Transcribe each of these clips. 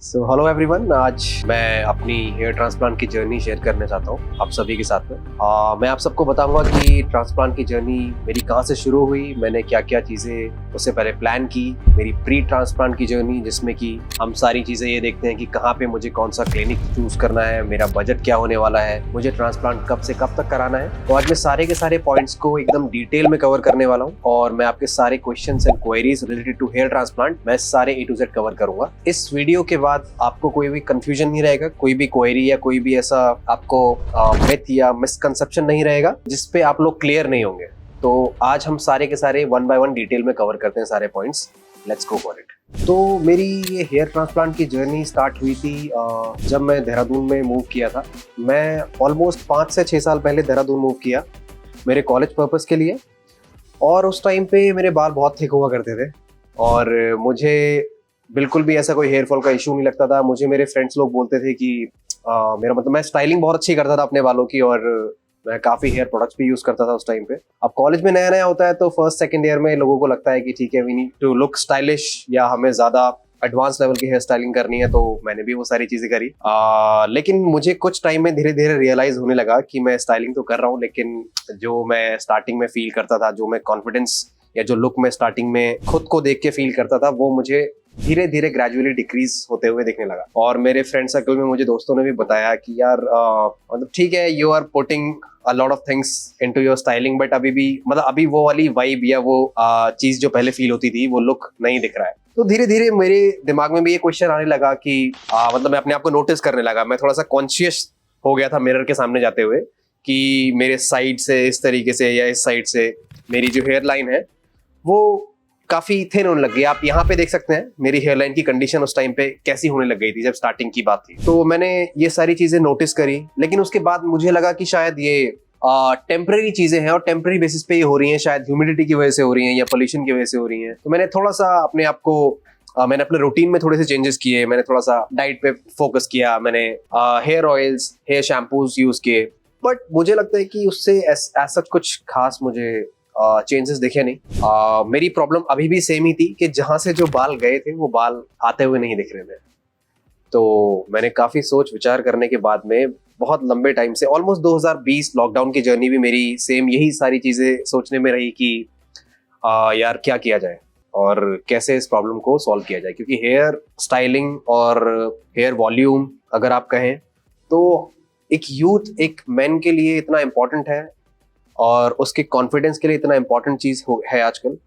Hello everyone. आज मैं अपनी हेयर ट्रांसप्लांट की जर्नी शेयर करने चाहता हूँ आप सभी के साथ में। मैं आप सबको बताऊंगा कि ट्रांसप्लांट की जर्नी मेरी कहाँ से शुरू हुई, मैंने क्या क्या चीज़ें उससे पहले प्लान की, मेरी प्री ट्रांसप्लांट की जर्नी जिसमें कि हम सारी चीज़ें ये देखते हैं कि कहाँ पे मुझे कौन सा क्लिनिक चूज करना है, मेरा बजट क्या होने वाला है, मुझे ट्रांसप्लांट कब से कब तक कराना है। तो आज मैं सारे के सारे पॉइंट्स को एकदम डिटेल में कवर करने वाला हूँ और मैं आपके सारे questions and queries related to hair transplant मैं सारे A to Z कवर करूंगा। इस वीडियो के बाद आपको कोई भी कंफ्यूजन नहीं रहेगा, कोई भी क्वेरी या कोई भी ऐसा आपको मिथ या मिसकंसेप्शन नहीं रहेगा जिसपे आप लोग क्लियर नहीं होंगे। तो आज हम सारे के सारे वन बाय वन डिटेल में कवर करते हैं सारे points. Let's go for it. तो मेरी ये हेयर ट्रांसप्लांट की जर्नी स्टार्ट हुई थी जब मैं देहरादून में मूव किया था। मैं ऑलमोस्ट 5 से 6 साल पहले देहरादून मूव किया मेरे कॉलेज पर्पस के लिए। और उस टाइम पे मेरे बाल बहुत थिक हुआ करते थे और मुझे बिल्कुल भी ऐसा कोई हेयर फॉल का इशू नहीं लगता था। मुझे मेरे फ्रेंड्स लोग बोलते थे कि मेरा मतलब मैं स्टाइलिंग बहुत अच्छी करता था अपने बालों की और मैं काफ़ी हेयर प्रोडक्ट्स भी यूज़ करता था उस टाइम पे। अब कॉलेज में नया नया होता है तो फर्स्ट सेकंड ईयर में लोगों को लगता है कि ठीक है, we need to look stylish या हमें ज़्यादा एडवांस लेवल की हेयर स्टाइलिंग करनी है, तो मैंने भी वो सारी चीज़ें करी। लेकिन मुझे कुछ टाइम में धीरे धीरे रियलाइज़ होने लगा कि मैं स्टाइलिंग तो कर रहा हूँ, लेकिन जो मैं स्टार्टिंग में फील करता था, जो मैं कॉन्फिडेंस या जो लुक मैं स्टार्टिंग में खुद को देख के फील करता था, वो मुझे धीरे धीरे ग्रेजुअली डिक्रीज होते हुए दिखने लगा। और मेरे फ्रेंड सर्कल में मुझे दोस्तों ने भी बताया कि यार मतलब ठीक है, you are putting a lot of things into your styling, but अभी भी मतलब अभी वो वाली वाइब या वो चीज जो पहले फील होती थी वो लुक नहीं दिख रहा है। तो धीरे धीरे मेरे दिमाग में भी ये क्वेश्चन आने लगा कि मतलब मैं अपने आप को नोटिस करने लगा। मैं थोड़ा सा कॉन्शियस हो गया था मिरर के सामने जाते हुए कि मेरे साइड से इस तरीके से या इस साइड से मेरी जो हेयर लाइन है वो काफी थिन होने लग गई। आप यहाँ पे देख सकते हैं मेरी हेयरलाइन की कंडीशन उस टाइम पे कैसी होने लग गई थी जब स्टार्टिंग की बात थी। तो मैंने ये सारी चीजें नोटिस करी, लेकिन उसके बाद मुझे लगा कि शायद ये टेम्पररी चीजें हैं और टेम्पररी बेसिस पे ये हो रही हैं, शायद ह्यूमिडिटी की वजह से हो रही हैं या पोल्यूशन की वजह से हो रही हैं। तो मैंने थोड़ा सा अपने आप को मैंने अपने रूटीन में थोड़े से चेंजेस किए, मैंने थोड़ा सा डाइट पे फोकस किया, मैंने hair oils hair shampoos use किए। बट मुझे लगता है कि उससे ऐसा कुछ खास मुझे चेंजेस दिखे नहीं। मेरी प्रॉब्लम अभी भी सेम ही थी कि जहां से जो बाल गए थे वो बाल आते हुए नहीं दिख रहे थे। तो मैंने काफी सोच विचार करने के बाद में बहुत लंबे टाइम से ऑलमोस्ट 2020 लॉकडाउन की जर्नी भी मेरी सेम यही सारी चीजें सोचने में रही कि यार क्या किया जाए और कैसे इस प्रॉब्लम को सॉल्व किया जाए, क्योंकि हेयर स्टाइलिंग और हेयर वॉल्यूम अगर आप कहें तो एक यूथ एक मैन के लिए इतना इम्पोर्टेंट है और उसके कॉन्फिडेंस के लिए इतना इंपॉर्टेंट चीज है आजकल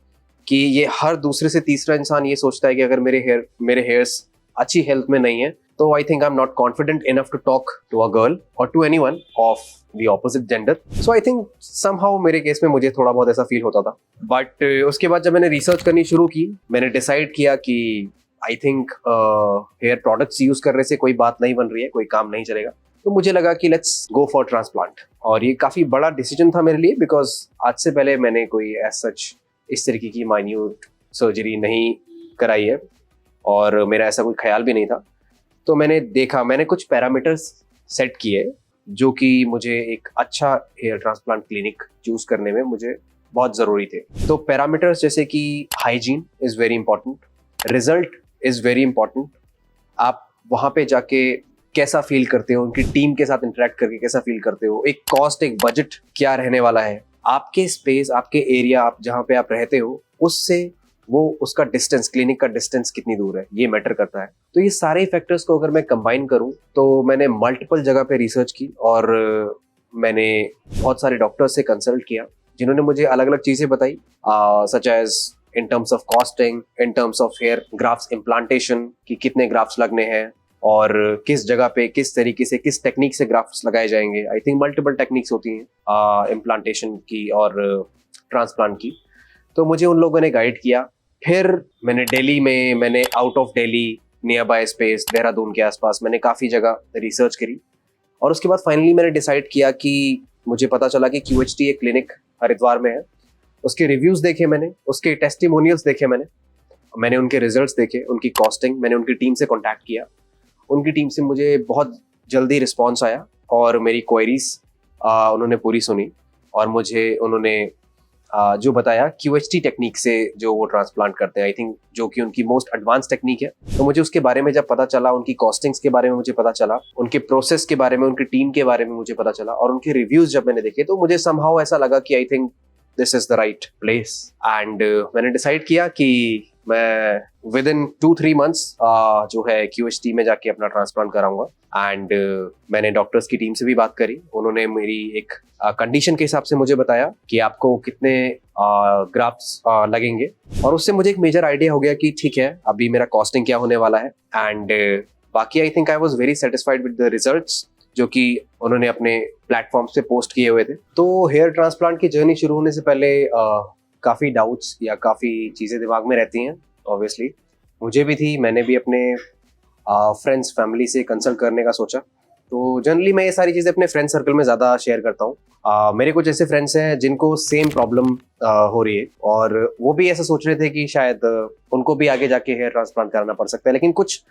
कि ये हर दूसरे से तीसरा इंसान ये सोचता है कि अगर मेरे हेयर्स अच्छी हेल्थ में नहीं है तो I think I am not confident enough to talk to a girl और to anyone of the opposite gender. So I think somehow मेरे केस में मुझे थोड़ा बहुत ऐसा फील होता था। बट उसके बाद जब मैंने रिसर्च करनी शुरू की, मैंने डिसाइड किया कि I think hair products use करने से कोई बात नहीं बन रही है, कोई काम नहीं चलेगा। तो मुझे लगा कि लेट्स गो फॉर ट्रांसप्लांट। और ये काफी बड़ा डिसीजन था मेरे लिए, बिकॉज आज से पहले मैंने कोई एज सच इस तरीके की माइन्यूट सर्जरी नहीं कराई है और मेरा ऐसा कोई ख्याल भी नहीं था। तो मैंने देखा, मैंने कुछ पैरामीटर्स सेट किए जो कि मुझे एक अच्छा हेयर ट्रांसप्लांट क्लिनिक चूज करने में मुझे बहुत ज़रूरी थे। तो पैरामीटर्स जैसे कि hygiene is very important, result is very important. आप वहाँ पे जाके कैसा फील करते हो, उनकी टीम के साथ इंटरेक्ट करके कैसा फील करते हो, एक कॉस्ट एक बजट क्या रहने वाला है, आपके स्पेस आपके एरिया आप जहाँ पे आप रहते हो उससे वो उसका डिस्टेंस, क्लिनिक का डिस्टेंस कितनी दूर है, ये मैटर करता है। तो ये सारे फैक्टर्स को अगर मैं कंबाइन करूँ तो मैंने मल्टीपल जगह पे रिसर्च की और मैंने बहुत सारे डॉक्टर्स से कंसल्ट किया जिन्होंने मुझे अलग अलग चीज़ें बताई, such as in terms of costing, in terms of hair grafts implantation कि कितने ग्राफ्स लगने हैं और किस जगह पे किस तरीके से किस टेक्निक से ग्राफ्ट्स लगाए जाएंगे। आई थिंक मल्टीपल टेक्निक्स होती हैं इम्प्लांटेशन की और ट्रांसप्लांट की। तो मुझे उन लोगों ने गाइड किया। फिर मैंने दिल्ली में, मैंने out of Delhi, near by space Dehradun के आसपास मैंने काफ़ी जगह रिसर्च करी और उसके बाद फाइनली मैंने डिसाइड किया कि मुझे पता चला कि QHT एक क्लिनिक हरिद्वार में है। उसके रिव्यूज़ देखे मैंने, उसके टेस्टिमोनियल्स देखे मैंने उनके रिजल्ट्स देखे, उनकी कॉस्टिंग, मैंने उनकी टीम से कॉन्टैक्ट किया। उनकी टीम से मुझे बहुत जल्दी रिस्पॉन्स आया और मेरी क्वेरीज उन्होंने पूरी सुनी और मुझे उन्होंने जो बताया QHT टेक्निक से जो वो ट्रांसप्लांट करते हैं, आई थिंक जो कि उनकी मोस्ट एडवांस टेक्निक है। तो मुझे उसके बारे में जब पता चला, उनकी कॉस्टिंग्स के बारे में मुझे पता चला, उनके प्रोसेस के बारे में, उनकी टीम के बारे में मुझे पता चला, और उनके रिव्यूज जब मैंने देखे तो मुझे समहाउ ऐसा लगा कि I think this is the right place. And मैंने डिसाइड किया कि मैं विद इन 2-3 मंथ्स जो है QHT में जाके अपना ट्रांसप्लांट कराऊंगा। एंड मैंने डॉक्टर्स की टीम से भी बात करी। उन्होंने मेरी एक कंडीशन के हिसाब से मुझे बताया कि आपको कितने ग्राफ्ट्स लगेंगे, और उससे मुझे एक मेजर आइडिया हो गया कि ठीक है अभी मेरा कॉस्टिंग क्या होने वाला है। एंड बाकी आई think I was very satisfied with the results जो कि उन्होंने अपने प्लेटफॉर्म से पोस्ट किए हुए थे। तो हेयर ट्रांसप्लांट की जर्नी शुरू होने से पहले काफ़ी डाउट्स या काफ़ी चीज़ें दिमाग में रहती हैं। ऑब्वियसली मुझे भी थी, मैंने भी अपने फ्रेंड्स फैमिली से कंसल्ट करने का सोचा। तो जनरली मैं ये सारी चीज़ें अपने फ्रेंड सर्कल में ज़्यादा शेयर करता हूँ। मेरे कुछ ऐसे फ्रेंड्स हैं जिनको सेम प्रॉब्लम हो रही है, और वो भी ऐसा सोच रहे थे कि शायद उनको भी आगे जाके हेयर ट्रांसप्लांट कराना पड़ सकता है। लेकिन कुछ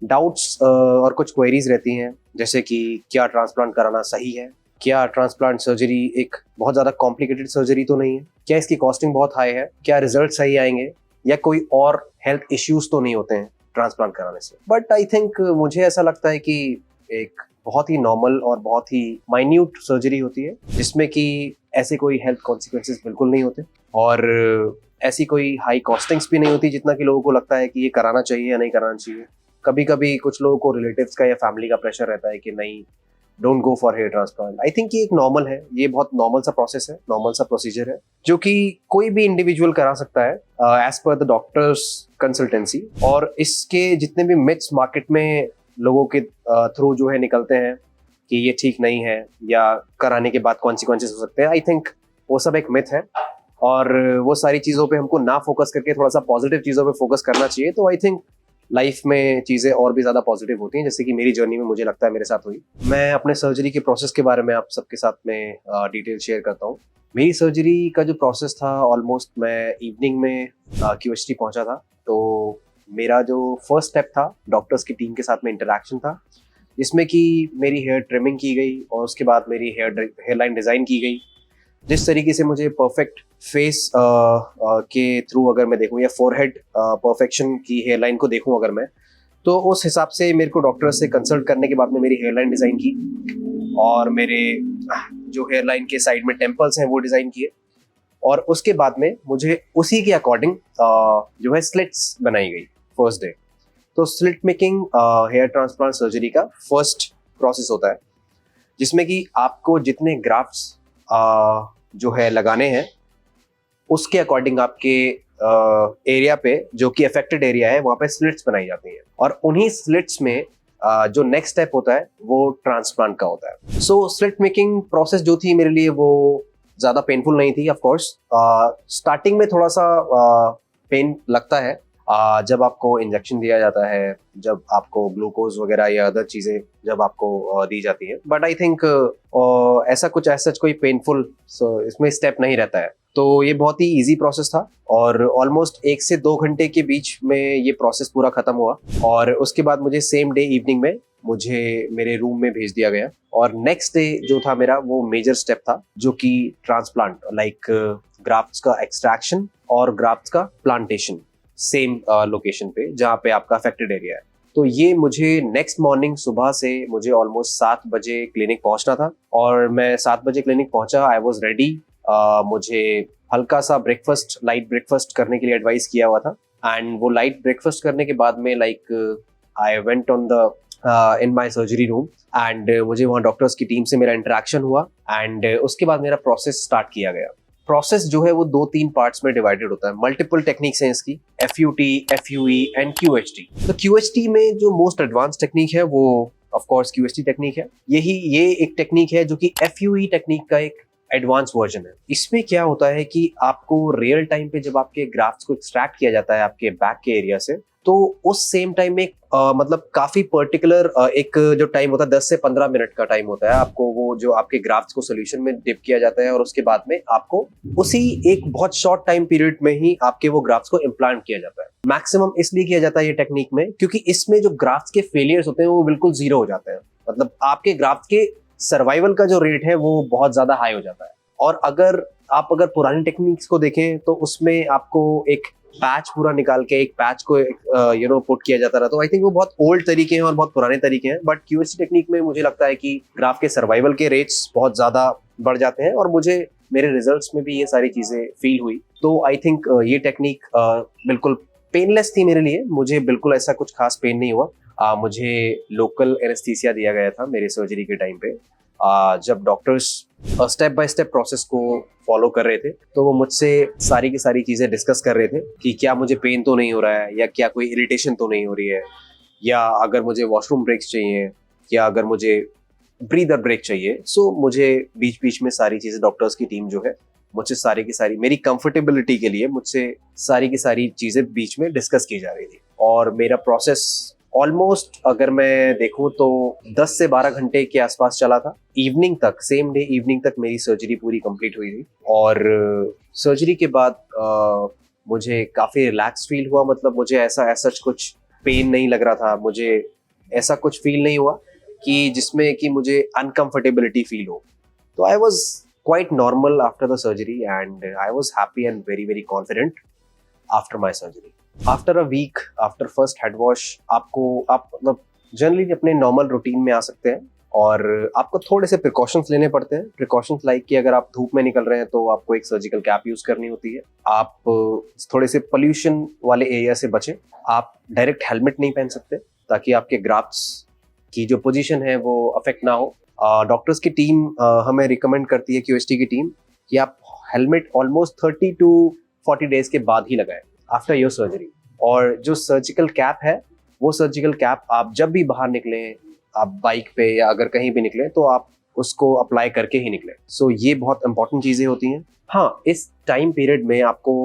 डाउट्स और कुछ क्वेरीज रहती हैं, जैसे कि क्या ट्रांसप्लांट कराना सही है, क्या ट्रांसप्लांट सर्जरी एक बहुत ज़्यादा कॉम्प्लिकेटेड सर्जरी तो नहीं है, क्या इसकी कॉस्टिंग बहुत हाई है, क्या रिजल्ट सही आएंगे, या कोई और हेल्थ इश्यूज तो नहीं होते हैं ट्रांसप्लांट कराने से। बट आई थिंक मुझे ऐसा लगता है कि एक बहुत ही नॉर्मल और बहुत ही माइन्यूट सर्जरी होती है, जिसमें कि ऐसे कोई हेल्थ कॉन्सिक्वेंसेस बिल्कुल नहीं होते, और ऐसी कोई हाई कॉस्टिंग्स भी नहीं होती जितना कि लोगों को लगता है कि ये कराना चाहिए या नहीं कराना चाहिए। कभी कभी कुछ लोगों को रिलेटिव्स का या फैमिली का प्रेशर रहता है कि नहीं, don't go for hair transplant. I think ये एक नॉर्मल है, ये बहुत नॉर्मल सा प्रोसेस है, नॉर्मल सा प्रोसीजर है, जो कि कोई भी इंडिविजुअल करा सकता है as per the doctors consultancy. और इसके जितने भी मिथ्स मार्केट में लोगों के थ्रू जो है निकलते हैं कि ये ठीक नहीं है या कराने के बाद कॉन्सिक्वेंसेस हो सकते हैं, आई थिंक वो सब एक मिथ है, और वो सारी चीज़ों पे हमको ना फोकस करके थोड़ा सा पॉजिटिव चीज़ों पे फोकस करना चाहिए। तो आई थिंक लाइफ में चीज़ें और भी ज़्यादा पॉजिटिव होती हैं, जैसे कि मेरी जर्नी में मुझे लगता है मेरे साथ हुई। मैं अपने सर्जरी के प्रोसेस के बारे में आप सबके साथ में डिटेल शेयर करता हूँ। मेरी सर्जरी का जो प्रोसेस था, ऑलमोस्ट मैं इवनिंग में QHT पहुंचा था। तो मेरा जो फर्स्ट स्टेप था, डॉक्टर्स की टीम के साथ में इंटरेक्शन था, जिसमें कि मेरी हेयर ट्रिमिंग की गई, और उसके बाद मेरी हेयर लाइन डिज़ाइन की गई। जिस तरीके से मुझे परफेक्ट फेस के थ्रू अगर मैं देखूं, या फोरहेड परफेक्शन की हेयर लाइन को देखूं अगर मैं, तो उस हिसाब से मेरे को डॉक्टर से कंसल्ट करने के बाद में मेरी हेयर लाइन डिज़ाइन की, और मेरे जो हेयर लाइन के साइड में टेम्पल्स हैं वो डिज़ाइन किए, और उसके बाद में मुझे उसी के अकॉर्डिंग जो है स्लिट्स बनाई गई फर्स्ट डे। तो slit making hair transplant surgery का फर्स्ट प्रोसेस होता है, जिसमें कि आपको जितने ग्राफ्ट्स जो है लगाने हैं, उसके अकॉर्डिंग आपके एरिया पे, जो कि अफेक्टेड एरिया है, वहाँ पे स्लिट्स बनाई जाती हैं, और उन्हीं स्लिट्स में जो नेक्स्ट स्टेप होता है वो ट्रांसप्लांट का होता है। सो स्लिट मेकिंग प्रोसेस जो थी मेरे लिए वो ज़्यादा पेनफुल नहीं थी। ऑफ कोर्स स्टार्टिंग में थोड़ा सा पेन लगता है जब आपको इंजेक्शन दिया जाता है, जब आपको ग्लूकोज वगैरह या अदर चीज़ें जब आपको दी जाती है। बट आई थिंक ऐसा कुछ ऐसा कोई पेनफुल इसमें स्टेप नहीं रहता है। तो ये बहुत ही इजी प्रोसेस था, और ऑलमोस्ट 1 से 2 घंटे के बीच में ये प्रोसेस पूरा खत्म हुआ, और उसके बाद मुझे सेम डे इवनिंग में मुझे मेरे रूम में भेज दिया गया। और नेक्स्ट डे जो था मेरा, वो मेजर स्टेप था, जो कि ट्रांसप्लांट, लाइक ग्राफ्ट्स का एक्सट्रैक्शन और ग्राफ्ट्स का प्लांटेशन, सेम लोकेशन पे जहाँ पे आपका अफेक्टेड एरिया है। तो ये मुझे नेक्स्ट मॉर्निंग सुबह से मुझे ऑलमोस्ट 7 बजे क्लिनिक पहुंचना था, और मैं 7 बजे क्लिनिक पहुंचा। I was ready. मुझे हल्का सा ब्रेकफास्ट, लाइट ब्रेकफास्ट करने के लिए एडवाइस किया हुआ था, एंड वो लाइट ब्रेकफास्ट करने के बाद में like I went on the in my surgery room, and मुझे वहाँ डॉक्टर्स की टीम से मेरा इंटरेक्शन हुआ, एंड उसके बाद मेरा प्रोसेस स्टार्ट किया गया। प्रोसेस जो है वो 2-3 पार्ट्स में डिवाइडेड होता है। मल्टीपल टेक्निक्स हैं इसकी, FUT, FUE एंड QHT। तो QHT में जो मोस्ट एडवांस टेक्निक है वो ऑफ कोर्स QHT टेक्निक है। ये एक टेक्निक है जो कि FUE टेक्निक का एक एडवांस वर्जन है। इसमें क्या होता है कि आपको रियल टाइम पे जब आपके ग्राफ्ट्स को एक्सट्रैक्ट किया जाता है आपके बैक के एरिया से, तो उस सेम टाइम में मतलब काफी पर्टिकुलर एक जो टाइम होता है 10 से 15 मिनट का टाइम होता है। आपको वो जो आपके ग्राफ्ट्स को सोल्यूशन में डिप किया जाता है, और उसके बाद में आपको उसी एक बहुत शॉर्ट टाइम पीरियड में ही आपके वो ग्राफ्ट्स को इम्प्लांट किया जाता है। मैक्सिमम इसलिए किया जाता है ये टेक्निक में, क्योंकि इसमें जो ग्राफ्ट्स के फेलियर्स होते हैं वो बिल्कुल जीरो हो जाते हैं। मतलब आपके ग्राफ्ट के सर्वाइवल का जो रेट है वो बहुत ज्यादा हाई हो जाता है। और अगर आप अगर पुरानी टेक्निक्स को देखें तो उसमें आपको एक पैच पूरा निकाल के एक पैच को पुट किया जाता रहा, तो आई थिंक वो बहुत ओल्ड तरीके हैं और बहुत पुराने तरीके हैं। बट क्यूएसटी टेक्निक में मुझे लगता है कि ग्राफ के सर्वाइवल के रेट्स बहुत ज्यादा बढ़ जाते हैं और मुझे मेरे रिजल्ट्स में भी ये सारी चीजें फील हुई। तो आई थिंक ये टेक्निक बिल्कुल पेनलेस थी मेरे लिए, मुझे बिल्कुल ऐसा कुछ खास पेन नहीं हुआ। मुझे लोकल एनेस्थीसिया दिया गया था मेरे सर्जरी के टाइम पे। जब doctors step by step process को फॉलो कर रहे थे तो वो मुझसे सारी की सारी चीजें डिस्कस कर रहे थे कि क्या मुझे पेन तो नहीं हो रहा है, या क्या कोई इरिटेशन तो नहीं हो रही है, या अगर मुझे वॉशरूम ब्रेक्स चाहिए, या अगर मुझे ब्रीदर ब्रेक चाहिए। सो मुझे बीच बीच में सारी चीजें डॉक्टर्स की टीम जो है मुझसे सारी की सारी मेरी कंफर्टेबिलिटी के लिए मुझसे सारी की सारी चीजें बीच में डिस्कस की जा रही थी। और मेरा प्रोसेस ऑलमोस्ट अगर मैं देखूं तो 10 से 12 घंटे के आसपास चला था। इवनिंग तक, सेम डे इवनिंग तक मेरी सर्जरी पूरी कंप्लीट हुई थी। और सर्जरी के बाद मुझे काफ़ी रिलैक्स फील हुआ, मतलब मुझे ऐसा कुछ पेन नहीं लग रहा था, मुझे ऐसा कुछ फील नहीं हुआ कि जिसमें कि मुझे अनकंफर्टेबिलिटी फील हो। तो I was quite normal after the surgery and I was happy and very very confident after my surgery. After a week after first head wash आप मतलब जनरली अपने नॉर्मल रूटीन में आ सकते हैं और आपको थोड़े से प्रिकॉशंस लेने पड़ते हैं। प्रिकॉशंस लाइक कि अगर आप धूप में निकल रहे हैं तो आपको एक सर्जिकल कैप यूज करनी होती है। आप थोड़े से पोल्यूशन वाले एरिया से बचें। आप डायरेक्ट हेलमेट नहीं पहन सकते ताकि आपके ग्राफ्ट्स की जो पोजीशन है वो अफेक्ट ना हो। डॉक्टर्स की टीम हमें रिकमेंड करती है, क्यूएसटी की टीम, कि आप हेलमेट ऑलमोस्ट 30 to 40 डेज के बाद ही लगाएं आफ्टर योर सर्जरी। और जो सर्जिकल कैप है वो सर्जिकल कैप आप जब भी बाहर निकलें, आप बाइक पे या अगर कहीं भी निकलें तो आप उसको अप्लाई करके ही निकलें। सो ये बहुत इंपॉर्टेंट चीज़ें होती हैं। हाँ, इस टाइम पीरियड में आपको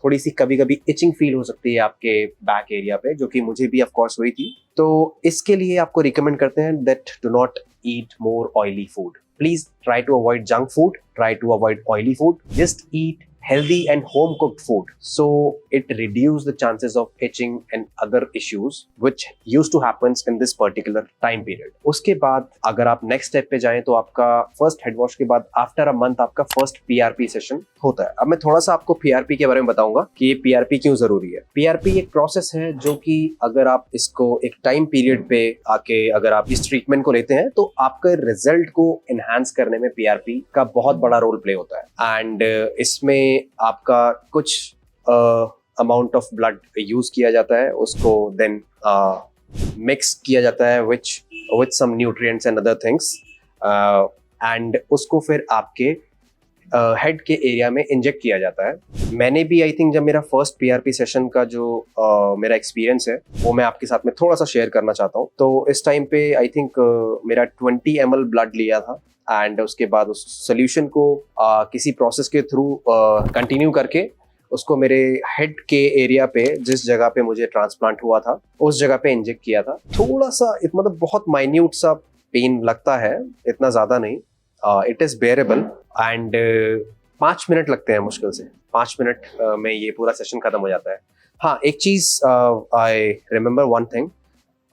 थोड़ी सी कभी कभी इचिंग फील हो सकती है आपके बैक एरिया पे, जो कि मुझे भी ऑफ कोर्स हुई थी। तो इसके लिए आपको रिकमेंड करते हैं that do not eat more oily food. Please try to avoid junk food, try to avoid oily food, just eat healthy and home cooked food, so it reduce the chances of itching and other issues which used to happens in this particular time period. उसके बाद अगर आप next step पे जाएं तो आपका first head wash के बाद आफ्टर अ मंथ आपका फर्स्ट पीआरपी सेशन होता है। अब मैं थोड़ा सा आपको पीआरपी के बारे में बताऊंगा कि ये पीआरपी क्यों जरूरी है। पीआरपी एक प्रोसेस है जो कि अगर आप इसको एक टाइम पीरियड पे आके अगर आप इस ट्रीटमेंट को लेते हैं तो आपके रिजल्ट को एनहांस करने में पीआरपी का बहुत बड़ा रोल प्ले होता है। एंड इसमें आपका कुछ अमाउंट ऑफ ब्लड यूज किया जाता है, उसको देन मिक्स किया जाता है with some nutrients and other things, and उसको फिर आपके हेड के एरिया में इंजेक्ट किया जाता है। मैंने भी आई थिंक जब मेरा फर्स्ट पीआरपी सेशन का जो मेरा एक्सपीरियंस है वो मैं आपके साथ में थोड़ा सा शेयर करना चाहता हूँ। तो इस टाइम पे आई थिंक मेरा 20 ml ब्लड लिया था एंड उसके बाद उस सोल्यूशन को किसी प्रोसेस के थ्रू कंटिन्यू करके उसको मेरे हेड के एरिया पे, जिस जगह पे मुझे ट्रांसप्लांट हुआ था उस जगह पे इंजेक्ट किया था। थोड़ा सा मतलब बहुत माइन्यूट सा पेन लगता है, इतना ज़्यादा नहीं, इट इज़ बेयरेबल। एंड 5 मिनट लगते हैं मुश्किल से, 5 मिनट में ये पूरा सेशन खत्म हो जाता है। हाँ, एक चीज़ आई रिमेंबर वन थिंग,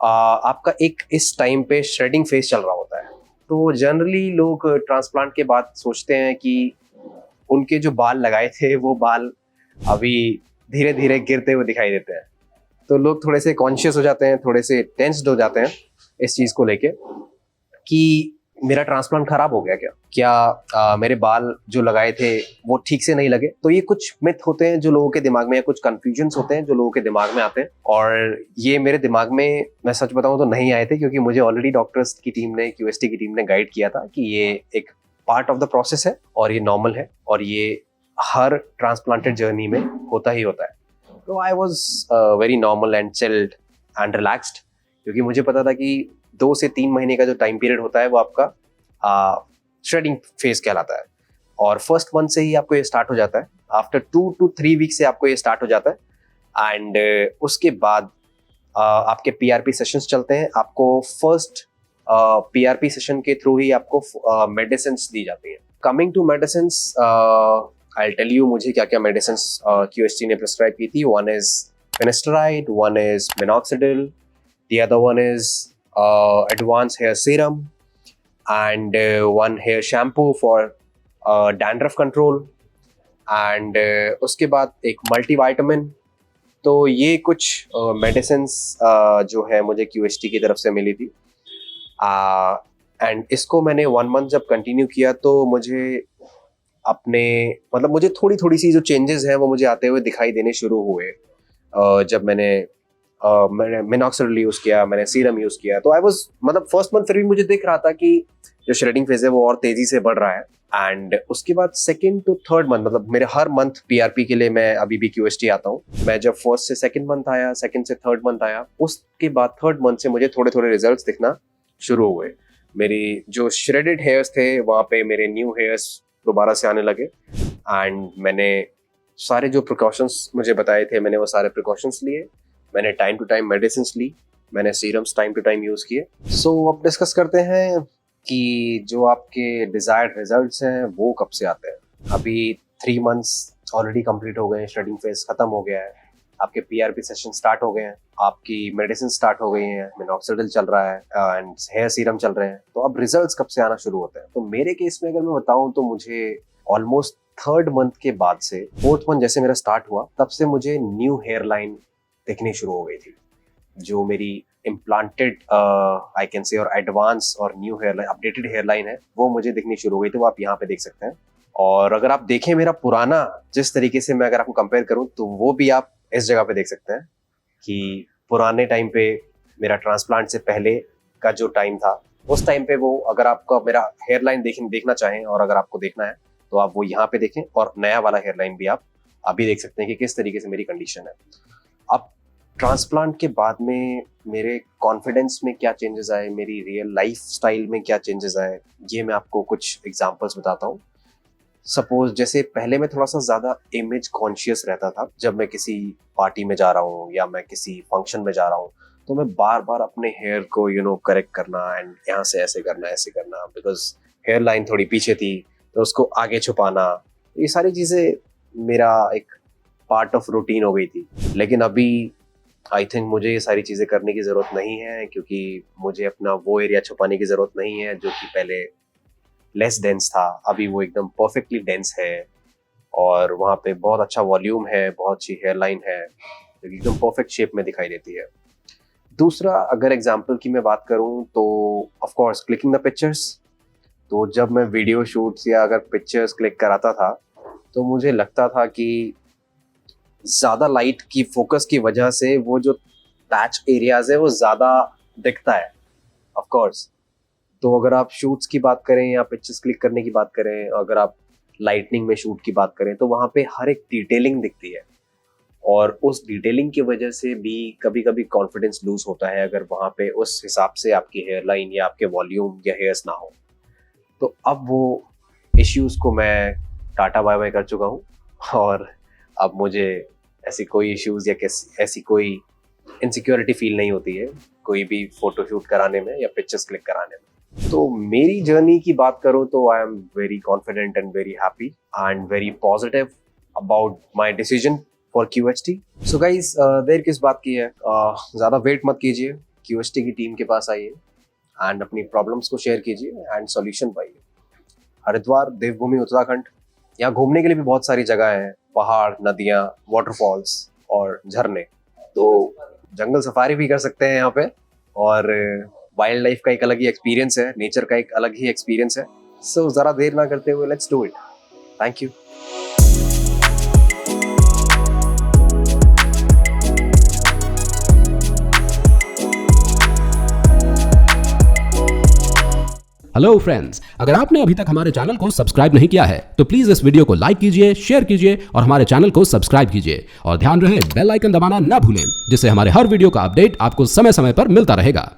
आपका एक इस टाइम पे श्रेडिंग फेज चल रहा होता है। तो जनरली लोग ट्रांसप्लांट के बाद सोचते हैं कि उनके जो बाल लगाए थे वो बाल अभी धीरे धीरे गिरते हुए दिखाई देते हैं। तो लोग थोड़े से कॉन्शियस हो जाते हैं, थोड़े से टेंस्ड हो जाते हैं इस चीज़ को लेके कि मेरा ट्रांसप्लांट खराब हो गया क्या मेरे बाल जो लगाए थे वो ठीक से नहीं लगे। तो ये कुछ मिथ होते हैं जो लोगों के दिमाग में, या कुछ कन्फ्यूजन्स होते हैं जो लोगों के दिमाग में आते हैं। और ये मेरे दिमाग में, मैं सच बताऊं तो नहीं आए थे, क्योंकि मुझे ऑलरेडी डॉक्टर्स की टीम ने, क्यूएसटी की टीम ने गाइड किया था कि ये एक पार्ट ऑफ द प्रोसेस है और ये नॉर्मल है और ये हर ट्रांसप्लांटेड जर्नी में होता ही होता है। तो I was very normal and chilled and relaxed, क्योंकि मुझे पता था कि 2 से 3 महीने का जो टाइम पीरियड होता है वो आपका श्रेडिंग फेज कहलाता है। और फर्स्ट मंथ से ही आपको ये स्टार्ट हो जाता है, आफ्टर 2 to 3 वीक से आपको ये स्टार्ट हो जाता है। एंड उसके बाद आपके पीआरपी सेशंस चलते हैं। आपको फर्स्ट पीआरपी सेशन के थ्रू ही आपको मेडिसिन दी जाती हैं। Coming to medicine, I tell you मुझे क्या क्या मेडिसिन क्यूएसटी ने प्रिस्क्राइब की थी। One is finasteride, one is minoxidil, the other one is advanced hair serum, and one hair shampoo for dandruff control, and उसके बाद एक मल्टीविटामिन। तो ये कुछ मेडिसिन्स जो है मुझे QHT की तरफ से मिली थी। एंड इसको मैंने 1 मंथ जब कंटिन्यू किया तो मुझे अपने मतलब मुझे थोड़ी थोड़ी सी जो चेंजेस हैं वो मुझे आते हुए दिखाई देने शुरू हुए। जब मैंने मिनॉक्सिडिल यूज़ किया, मैंने सीरम यूज़ किया, तो आई वाज मतलब फर्स्ट मंथ फिर भी मुझे दिख रहा था कि जो श्रेडिंग फेज है वो और तेज़ी से बढ़ रहा है। एंड उसके बाद सेकेंड टू थर्ड मंथ, मतलब मेरे हर मंथ PRP के लिए मैं अभी भी QHT आता हूँ। मैं जब फर्स्ट से सेकेंड मंथ आया, सेकेंड से थर्ड मंथ आया, उसके बाद थर्ड मंथ से मुझे थोड़े थोड़े रिजल्ट्स दिखना शुरू हुए। मेरी जो श्रेडेड हेयर्स थे वहाँ पे मेरे न्यू हेयर्स दोबारा से आने लगे। एंड मैंने सारे जो प्रिकॉशंस मुझे बताए थे, मैंने वो सारे प्रिकॉशंस लिए। मैंने टाइम टू टाइम मेडिसिन ली, मैंने serums time to time use किए। सो अब डिस्कस करते हैं कि जो आपके डिज़ायर्ड रिजल्ट्स हैं वो कब से आते हैं। अभी 3 मंथ्स ऑलरेडी कंप्लीट हो गए हैं, श्रेडिंग फेज ख़त्म हो गया है, आपके PRP सेशन स्टार्ट हो गए हैं, आपकी मेडिसिन स्टार्ट हो गई हैं, मिनॉक्सिडिल चल रहा है एंड हेयर सीरम चल रहे हैं। तो अब रिजल्ट्स कब से आना शुरू होते हैं? तो मेरे केस में अगर मैं बताऊं तो मुझे ऑलमोस्ट थर्ड मंथ के बाद से, फोर्थ मंथ जैसे मेरा स्टार्ट हुआ, तब से मुझे न्यू हेयर लाइन दिखनी शुरू हो गई थी। जो मेरी इम्प्लांटेड आई कैन से और एडवांस और new hair line, updated hair line है, वो मुझे दिखनी शुरू हो गई थी। वो आप यहाँ पे देख सकते हैं। और अगर आप देखें मेरा पुराना, जिस तरीके से मैं अगर आपको कंपेयर करूं, तो वो भी आप इस जगह पे देख सकते हैं कि पुराने टाइम पे मेरा ट्रांसप्लांट से पहले का जो टाइम था, उस टाइम पे वो, अगर आपको मेरा हेयर लाइन देखना चाहें और अगर आपको देखना है तो आप वो यहाँ पे देखें, और नया वाला हेयर लाइन भी आप अभी देख सकते हैं कि किस तरीके से मेरी कंडीशन है। अब ट्रांसप्लांट के बाद में मेरे कॉन्फिडेंस में क्या चेंजेस आए, मेरी रियल लाइफ स्टाइल में क्या चेंजेस आए, ये मैं आपको कुछ एग्जांपल्स बताता हूँ। सपोज जैसे पहले मैं थोड़ा सा ज़्यादा इमेज कॉन्शियस रहता था। जब मैं किसी पार्टी में जा रहा हूँ या मैं किसी फंक्शन में जा रहा हूँ, तो मैं बार बार अपने हेयर को करेक्ट करना एंड यहाँ से ऐसे करना, बिकॉज हेयर लाइन थोड़ी पीछे थी तो उसको आगे छुपाना, ये सारी चीज़ें मेरा एक पार्ट ऑफ रूटीन हो गई थी। लेकिन अभी आई थिंक मुझे ये सारी चीज़ें करने की ज़रूरत नहीं है, क्योंकि मुझे अपना वो एरिया छुपाने की ज़रूरत नहीं है जो कि पहले लेस डेंस था। अभी वो एकदम परफेक्टली डेंस है और वहाँ पे बहुत अच्छा वॉल्यूम है, बहुत अच्छी हेयर लाइन है, एकदम परफेक्ट शेप में दिखाई देती है। दूसरा, अगर एग्जाम्पल की मैं बात करूँ तो of course clicking the pictures. तो जब मैं वीडियो शूट्स या अगर पिक्चर्स क्लिक कराता था तो मुझे लगता था कि ज़्यादा लाइट की फोकस की वजह से वो जो पैच एरियाज है वो ज़्यादा दिखता है ऑफ कोर्स। तो अगर आप शूट्स की बात करें या पिक्चर्स क्लिक करने की बात करें, अगर आप लाइटनिंग में शूट की बात करें, तो वहाँ पे हर एक डिटेलिंग दिखती है, और उस डिटेलिंग की वजह से भी कभी कभी कॉन्फिडेंस लूज होता है अगर वहाँ पे उस हिसाब से आपकी हेयर लाइन या आपके वॉल्यूम या हेयर्स ना हो। तो अब वो इश्यूज़ को मैं टाटा बाय बाय कर चुका हूँ, और अब मुझे ऐसी कोई इश्यूज़ या ऐसी कोई इनसिक्योरिटी फील नहीं होती है कोई भी फ़ोटो शूट कराने में या पिक्चर्स क्लिक कराने में। तो मेरी जर्नी की बात करूँ तो I am very confident and very happy and very positive about my decision for QHT। So guys, देर किस बात की है, ज़्यादा वेट मत कीजिए, QHT की टीम के पास आइए एंड अपनी प्रॉब्लम्स को शेयर कीजिए एंड सॉल्यूशन पाइए। हरिद्वार, देवभूमि, उत्तराखंड, यहाँ घूमने के लिए भी बहुत सारी जगह है, पहाड़, नदियाँ, वाटरफॉल्स और झरने। तो जंगल सफारी भी कर सकते हैं यहाँ पे, और वाइल्ड लाइफ का एक अलग ही एक्सपीरियंस है, नेचर का एक अलग ही एक्सपीरियंस है। सो ज़रा देर ना करते हुए let's do it. Thank you. Hello friends, अगर आपने अभी तक हमारे चैनल को सब्सक्राइब नहीं किया है तो प्लीज इस वीडियो को लाइक कीजिए, शेयर कीजिए और हमारे चैनल को सब्सक्राइब कीजिए, और ध्यान रहे बेल आइकन दबाना ना भूलें, जिससे हमारे हर वीडियो का अपडेट आपको समय समय पर मिलता रहेगा।